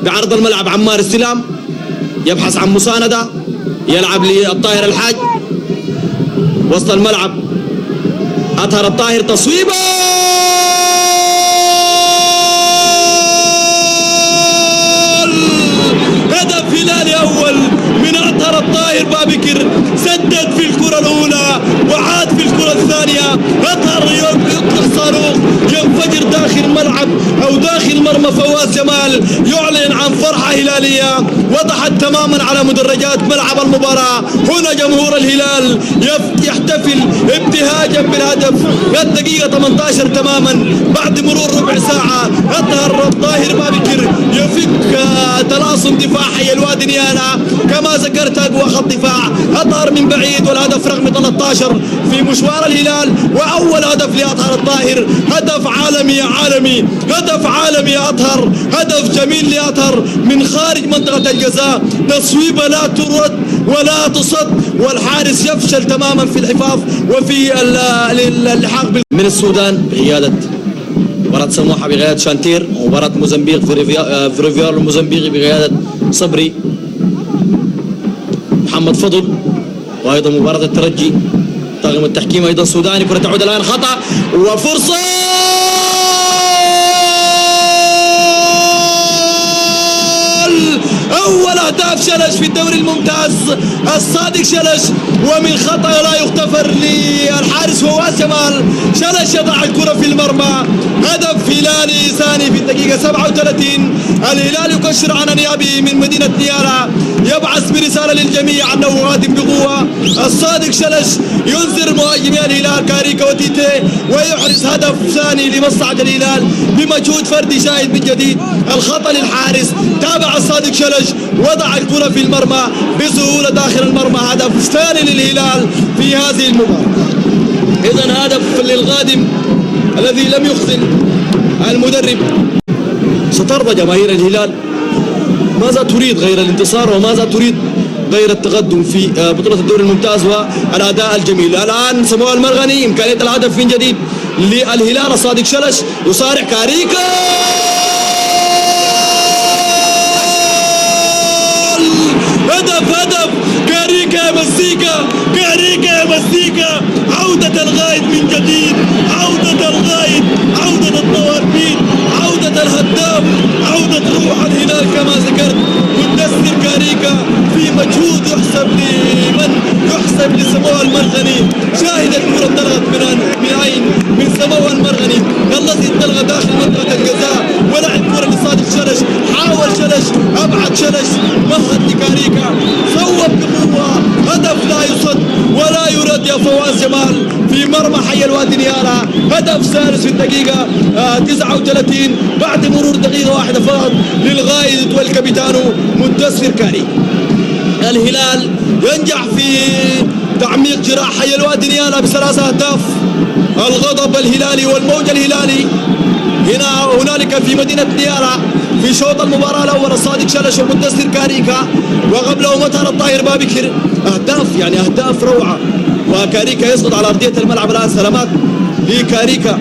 بعرض الملعب عمار استلام، يبحث عن مساندة، يلعب للطاهر الحاج وسط الملعب. أطهر الطاهر تصويبه، هدف هلالي أول من أطهر الطاهر بابكر. سدد في الكرة الأولى وعاد في الكرة الثانية. أطهر يطلق صاروخ ينفجر داخل الملعب أو داخل مرمى فواز جمال، يعلن عن فرحة هلالية وضحت تماما على مدرجات ملعب المباراة. هنا جمهور الهلال يحتفل ابتهاجا بالهدف. الدقيقة 18 تماما بعد مرور ربع ساعة. أطهر الطاهر بابكر يفك تلاصم دفاع حي الوادي نيالا، كما ذكرت أقوى خط دفاع. أطهر من بعيد والهدف رقم 13 في مشوار الهلال، وأول هدف لأطهر الطاهر. هدف عالمي عالمي، هدف عالمي يا أطهر، هدف جميل لأطهر من خارج منطقة الجزاء. تصويبة لا ترد ولا تصد، والحارس يفشل تماما في الحفاظ وفي اللحاق من السودان بقيادة مباراة سموحة بقيادة شانتير، ومباراة موزمبيق فيريفيار الموزمبيقي بقيادة صبري محمد فضل، وأيضا مباراة الترجي طاقم التحكيم أيضا سوداني. كرة تعود الآن خطأ وفرصة، أول أهداف شلش في الدوري الممتاز الصادق شلش، ومن خطأ لا يغتفر للحارس فواز جمال. شلش يضع الكرة في المرمى. هدف هلالي ثاني في الدقيقة 37. الهلال يكشر عن نيابه من مدينة نيالا، يبعث برسالة للجميع أنه قادم بقوة. الصادق شلش ينذر مهاجمي الهلال كاريكا وتيتي، ويحرز هدف ثاني لمصلحة الهلال بمجهود فردي شاهد من جديد. الخطأ للحارس، تابع الصادق شلش، وضع الكرة في المرمى بسهولة داخل المرمى. هدف ثاني للهلال في هذه المباراة. إذن هدف للغادم الذي لم يخزن المدرب. سترضى جماهير الهلال؟ ماذا تريد غير الانتصار، وماذا تريد غير التقدم في بطولة الدوري الممتاز والأداء الجميل؟ الآن سموه المرغني إمكانية الهدف من جديد للهلال. الصادق شلش يصارع كاريكا، هدف كاريكا مزيكا، كاريكا مزيكا. عودة الغايد من جديد، عودة الغايد، عودة الطواربين، عودة الهداف، عودة روح الهلال كما ذكرت. مدثر كاريكا في مجهود يحسب لسموه المرغني. شاهد الكرة انطلقت من عين من سموه المرغني الذي انطلق داخل منطقة الجزاء، ولعب الكرة لصادق شلش. حاول شلش، ابعد شلش، مهد لكاريكا، صوب بقوة. هدف لا يصد ولا يرد يا فواز جمال في مرمى حي الوادي نيالا. هدف ثالث في الدقيقة 39 بعد مرور دقيقة واحدة فقط للغايد والكابيتانو مدثر كاري. الهلال ينجح في تعميق جراح حي الوادي نيالا ب3 أهداف. الغضب الهلالي والموج الهلالي هنالك في مدينة نيالا في شوط المباراة الأول. الصادق شلش ومدثر كاريكا، وقبله مطهر الطاهر بابكر. أهداف يعني أهداف روعة، وكاريكا يسقط على أرضية الملعب الآن. سلامات لكاريكا